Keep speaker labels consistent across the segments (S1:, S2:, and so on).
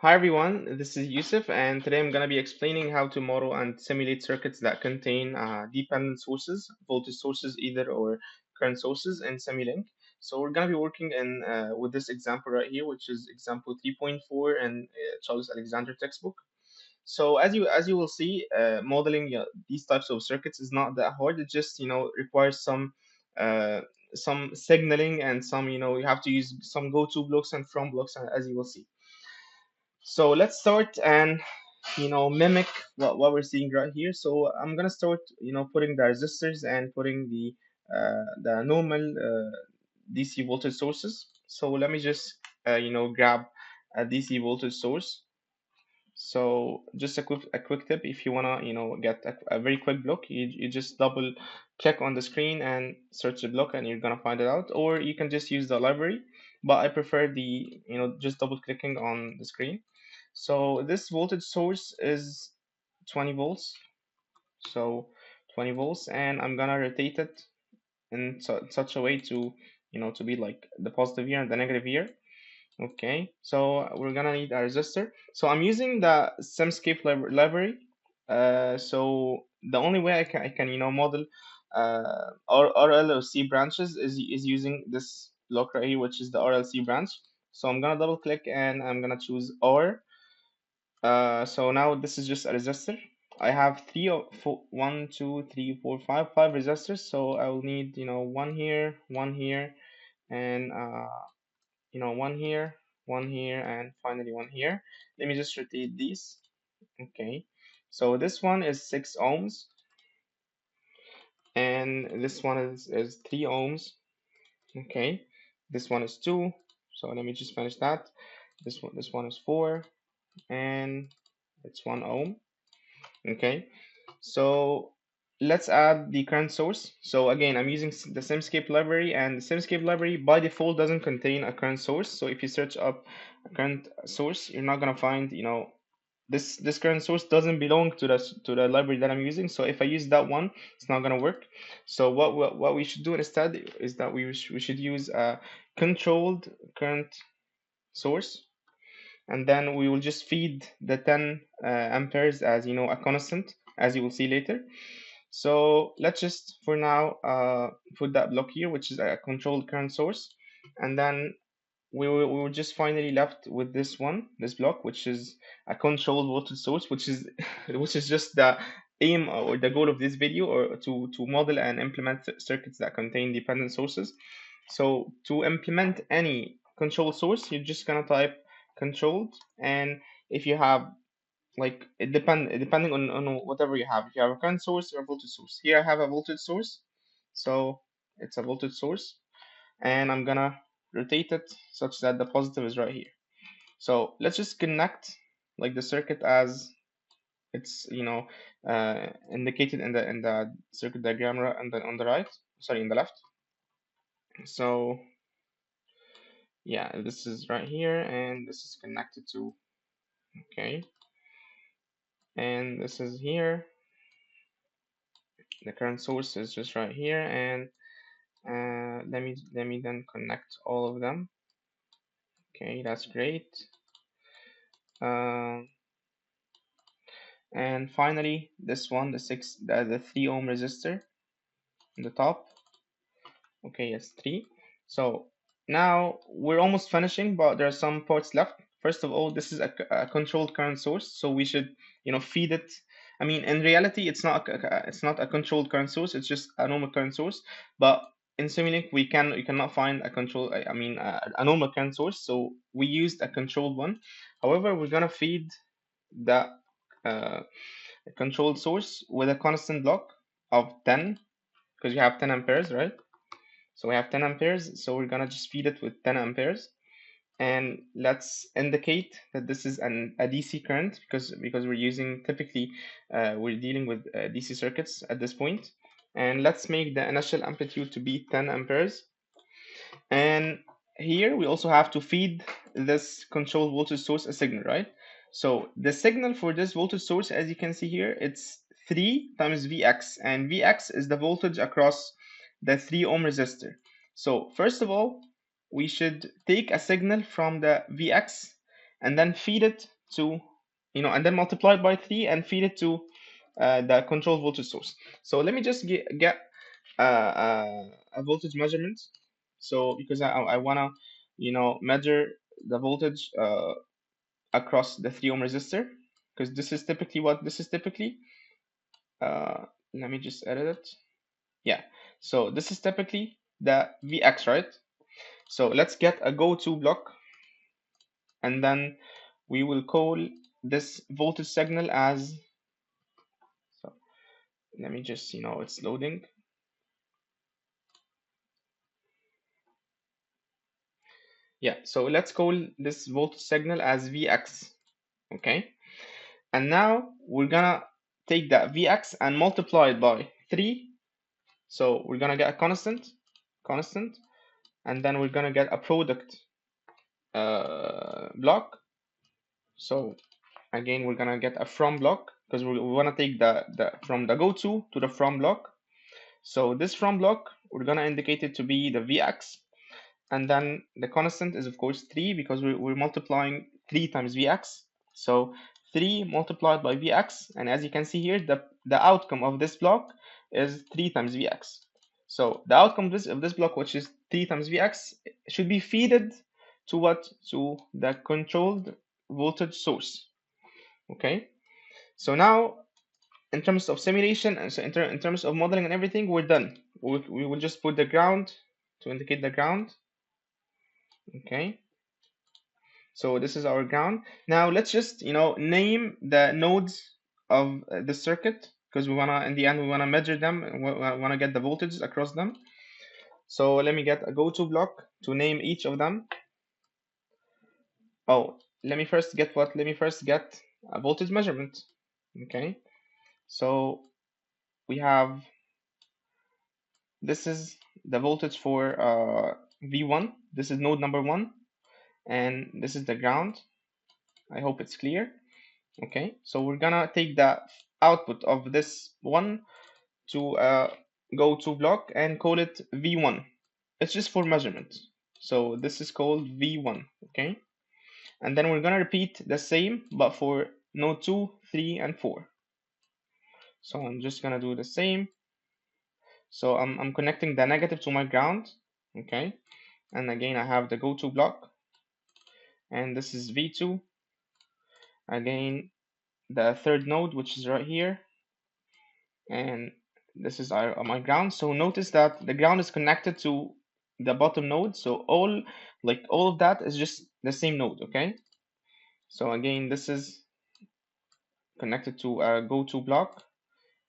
S1: Hi everyone, this is Yusuf, and today I'm going to be explaining how to model and simulate circuits that contain dependent sources, voltage sources either or current sources in Simulink. So we're going to be working in with this example right here, which is example 3.4 in Charles Alexander textbook. So as you will see, modeling these types of circuits is not that hard. It just requires uh, some signaling and some you have to use some go-to blocks and from blocks, as you will see. So let's start and mimic what we're seeing right here. So I'm gonna start putting the resistors and putting the normal DC voltage sources. So let me just grab a DC voltage source. So just a quick tip: if you wanna get a very quick block, you just double click on the screen and search the block, and you're gonna find it out. Or you can just use the library, but I prefer the just double clicking on the screen. So this voltage source is 20 volts. So 20 volts, and I'm gonna rotate it in such a way to to be like the positive here and the negative here. Okay, so we're gonna need a resistor. So I'm using the SimScape library. So the only way I can model RLC branches is using this block right here, which is the RLC branch. So I'm gonna double click and I'm gonna choose R. So now this is just a resistor. I have one, two, three, four, five resistors. So I will need one here, and one here, one here, and finally one here. Let me just rotate these. Okay. So this one is 6 ohms, and this one is 3 ohms. Okay. This one is 2. So let me just finish that. This one is 4, and it's 1 ohm. Okay, so let's add the current source. So again, I'm using the SimScape library, and the SimScape library by default doesn't contain a current source. So if you search up a current source, you're not gonna find this current source doesn't belong to the library that I'm using. So if I use that one, it's not gonna work. So what we should do instead is that we should use a controlled current source, and then we will just feed the 10 amperes as a constant, as you will see later. So let's just for now put that block here, which is a controlled current source, and then we were just finally left with this block, which is a controlled voltage source, which is which is just the aim or the goal of this video, or to model and implement circuits that contain dependent sources. So to implement any control source, you're just gonna type controlled, and if you have like depending on whatever you have, if you have a current source or a voltage source. Here I have a voltage source, so it's a voltage source, and I'm gonna rotate it such that the positive is right here. So let's just connect like the circuit as it's indicated in the circuit diagram on the right, sorry, in the left. So yeah, this is right here, and this is connected to, okay, and this is here. The current source is just right here, and let me then connect all of them. Okay, that's great. uh, and finally this one, the 3 ohm resistor on the top. Okay, it's 3. So now we're almost finishing, but there are some parts left. First of all, this is a controlled current source, so we should feed it. I mean, in reality, it's not a controlled current source. It's just a normal current source. But in Simulink, we cannot find a control. I mean, a normal current source. So we used a controlled one. However, we're gonna feed that uh, controlled source with a constant block of 10, because you have 10 amperes, right? So we have 10 amperes, so we're gonna just feed it with 10 amperes. And let's indicate that this is a DC current, because we're using typically we're dealing with DC circuits at this point. And let's make the initial amplitude to be 10 amperes. And here we also have to feed this controlled voltage source a signal, right? So the signal for this voltage source, as you can see here, it's 3 times Vx, and Vx is the voltage across the 3 ohm resistor. So first of all, we should take a signal from the Vx and then feed it to, and then multiply it by 3 and feed it to the control voltage source. So let me just get a voltage measurement. So because I wanna, measure the voltage across the 3 ohm resistor, because this is typically what this is typically. Let me just edit it. Yeah. So this is typically the Vx, right? So let's get a go-to block, and then we will call this voltage signal as, so let me just, it's loading. Yeah, so let's call this voltage signal as Vx, okay? And now we're gonna take that Vx and multiply it by 3. So we're gonna get a constant, and then we're gonna get a product block. So again, we're gonna get a from block, because we wanna take the from the go-to to the from block. So this from block, we're gonna indicate it to be the Vx, and then the constant is of course 3, because we're multiplying 3 times Vx. So 3 multiplied by Vx, and as you can see here, the outcome of this block is 3 times Vx. So the outcome of this block, which is 3 times Vx, should be fed to what? To the controlled voltage source. Okay, so now in terms of simulation, and so in terms of modeling and everything, we're done. We will just put the ground to indicate the ground. Okay, so this is our ground. Now let's just, name the nodes of the circuit, because we wanna, in the end, we wanna measure them, and we wanna get the voltages across them. So let me get a go-to block to name each of them. Oh, let me first get what? Let me first get a voltage measurement. Okay, so we have, this is the voltage for V1. This is node number 1, and this is the ground. I hope it's clear. Okay, so we're gonna take the output of this one to go to block and call it V1. It's just for measurement. So this is called V1, okay? And then we're gonna repeat the same, but for node 2, 3, and 4. So I'm just gonna do the same. So I'm connecting the negative to my ground, okay? And again, I have the go-to block, and this is V2. Again, the third node, which is right here, and this is my ground. So notice that the ground is connected to the bottom node, so all of that is just the same node. Okay, so again, this is connected to a go-to block,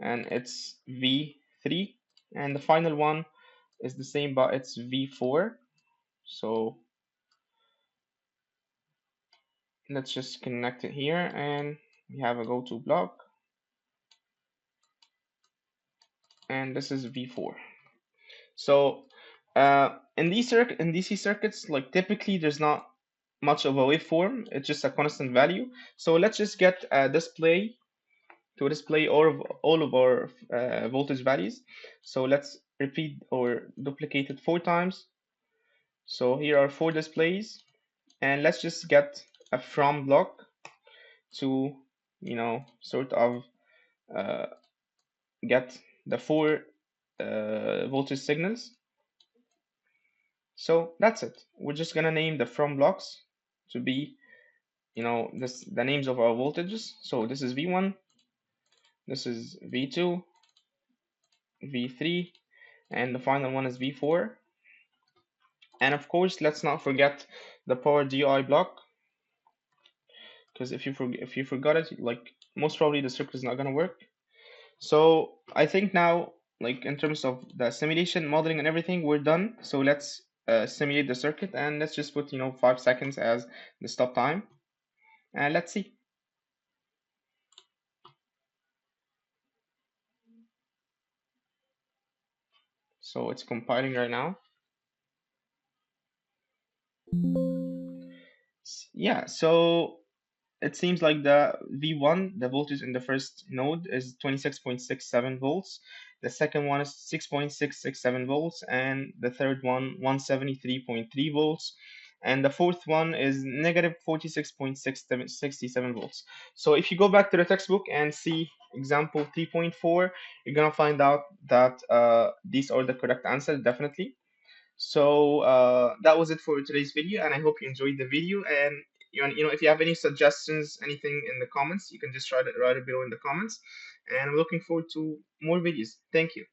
S1: and it's V3, and the final one is the same, but it's V4. So let's just connect it here, and we have a go-to block, and this is V4. So in DC circuits, like typically there's not much of a waveform, it's just a constant value. So let's just get a display to display all of our voltage values. So let's repeat or duplicate it 4 times. So here are 4 displays, and let's just get a from block to, sort of get the 4 voltage signals. So that's it. We're just gonna name the from blocks to be, the names of our voltages. So this is V1, this is V2, V3, and the final one is V4. And of course, let's not forget the power DI block, because if you forgot it, like most probably the circuit is not gonna work. So I think now, like in terms of the simulation, modeling, and everything, we're done. So let's simulate the circuit, and let's just put 5 seconds as the stop time, and let's see. So it's compiling right now. Yeah, so it seems like the V1, the voltage in the first node is 26.67 volts. The second one is 6.667 volts, and the third one 173.3 volts. and the fourth one is negative 46.67 volts. So if you go back to the textbook and see example 3.4, you're gonna find out that these are the correct answers, definitely. So that was it for today's video, and I hope you enjoyed the video. And if you have any suggestions, anything in the comments, you can just write it below in the comments. And I'm looking forward to more videos. Thank you.